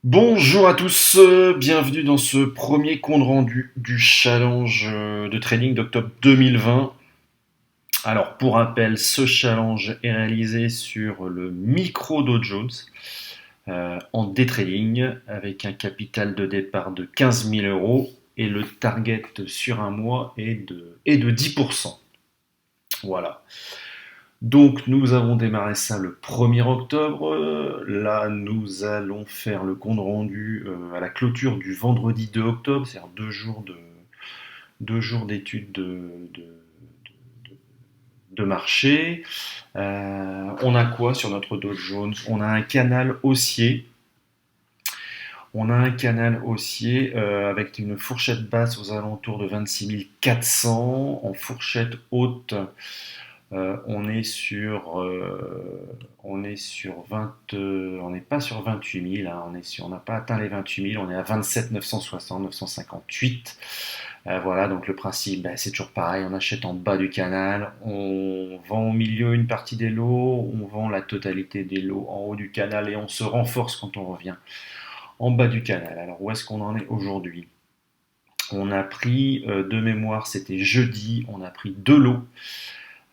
Bonjour à tous, bienvenue dans ce premier compte rendu du challenge de trading d'octobre 2020. Alors pour rappel, ce challenge est réalisé sur le micro Dow Jones en day trading avec un capital de départ de 15 000 euros et le target sur un mois est de 10%. Voilà. Donc nous avons démarré ça le 1er octobre. Là, nous allons faire le compte rendu à la clôture du vendredi 2 octobre, c'est-à-dire 2 jours d'études de marché. On a quoi sur notre Dow Jones? On a un canal haussier. On a un canal haussier avec une fourchette basse aux alentours de 26 400, en fourchette haute on est sur 20, on n'est pas sur 28 000, hein, on n'a pas atteint les 28 000, on est à 27 960, 958. Voilà, donc le principe, c'est toujours pareil, on achète en bas du canal, on vend au milieu une partie des lots, on vend la totalité des lots en haut du canal et on se renforce quand on revient en bas du canal. Alors où est-ce qu'on en est aujourd'hui? On a pris, de mémoire, c'était jeudi, on a pris deux lots.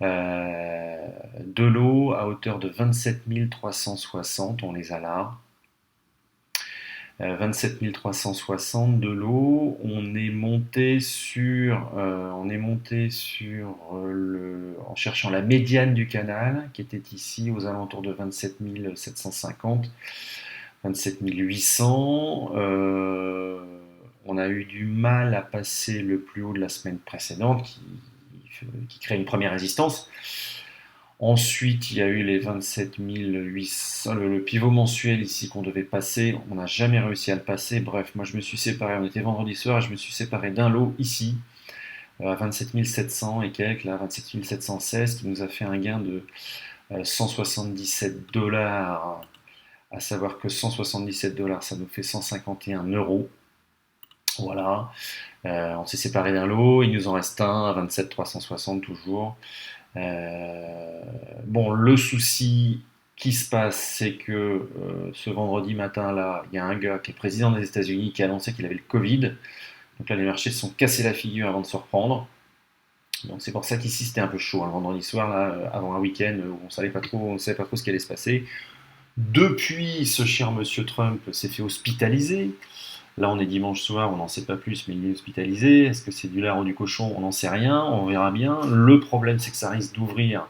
De l'eau à hauteur de 27 360, on les a là. 27 360 de l'eau. En cherchant la médiane du canal, qui était ici aux alentours de 27 750, 27 800. On a eu du mal à passer le plus haut de la semaine précédente, qui crée une première résistance. Ensuite, il y a eu les 27 800, le pivot mensuel ici qu'on devait passer. On n'a jamais réussi à le passer. Bref, moi je me suis séparé. On était vendredi soir et je me suis séparé d'un lot ici à 27 700 et quelques, là 27 716, qui nous a fait un gain de 177 dollars. À savoir que 177 dollars, ça nous fait 151 euros. Voilà. On s'est séparé d'un lot. Il nous en reste un à 27 360 toujours. Bon, le souci qui se passe, c'est que ce vendredi matin, là, il y a un gars qui est président des États-Unis qui a annoncé qu'il avait le Covid. Donc là, les marchés se sont cassés la figure avant de se reprendre. Donc c'est pour ça qu'ici c'était un peu chaud, hein, le vendredi soir, là, avant un week-end où on ne savait pas trop ce qui allait se passer. Depuis, ce cher monsieur Trump s'est fait hospitaliser. Là, on est dimanche soir, on n'en sait pas plus, mais il est hospitalisé. Est-ce que c'est du lard ou du cochon? On n'en sait rien, on verra bien. Le problème, c'est que ça risque d'ouvrir.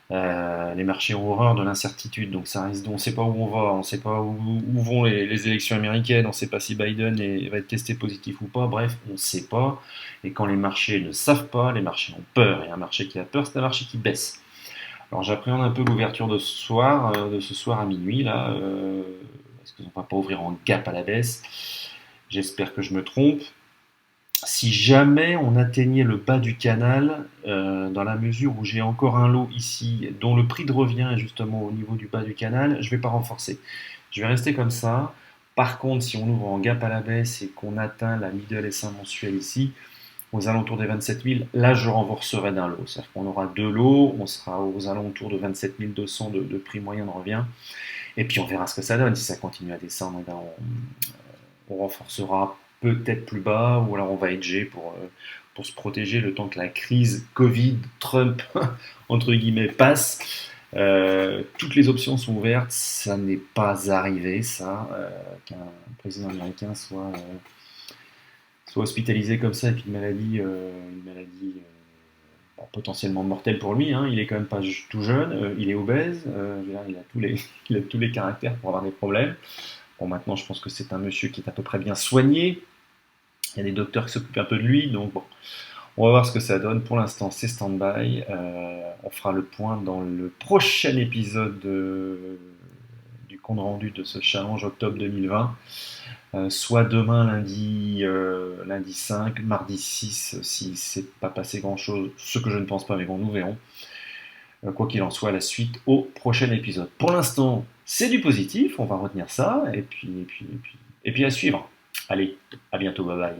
Les marchés ont horreur de l'incertitude, donc ça risque. On ne sait pas où on va, on ne sait pas où vont les élections américaines, on ne sait pas si Biden va être testé positif ou pas. Bref, on ne sait pas. Et quand les marchés ne savent pas, les marchés ont peur. Et un marché qui a peur, c'est un marché qui baisse. Alors j'appréhende un peu l'ouverture de ce soir à minuit là. Est-ce qu'on ne va pas ouvrir en gap à la baisse? J'espère que je me trompe. Si jamais on atteignait le bas du canal, dans la mesure où j'ai encore un lot ici dont le prix de revient est justement au niveau du bas du canal, je ne vais pas renforcer. Je vais rester comme ça. Par contre, si on ouvre en gap à la baisse et qu'on atteint la middle S1 mensuelle ici, aux alentours des 27 000, là je renforcerai d'un lot. C'est-à-dire qu'on aura deux lots, on sera aux alentours de 27 200 de prix moyen de revient. Et puis on verra ce que ça donne. Si ça continue à descendre, on renforcera peut-être plus bas, ou alors on va hedger pour se protéger le temps que la crise Covid, Trump, entre guillemets, passe. Toutes les options sont ouvertes, ça n'est pas arrivé, ça, qu'un président américain soit hospitalisé comme ça, et puis une maladie potentiellement mortelle pour lui, hein. Il est quand même pas tout jeune, il est obèse, il a tous les caractères pour avoir des problèmes. Bon, maintenant, je pense que c'est un monsieur qui est à peu près bien soigné. Il y a des docteurs qui s'occupent un peu de lui, donc bon, on va voir ce que ça donne. Pour l'instant, c'est stand-by. On fera le point dans le prochain épisode du compte rendu de ce challenge octobre 2020. Soit demain, lundi 5, mardi 6, si c'est pas passé grand-chose, ce que je ne pense pas, mais bon, nous verrons. Quoi qu'il en soit, la suite au prochain épisode. Pour l'instant, c'est du positif, on va retenir ça, et puis à suivre. Allez, à bientôt, bye bye.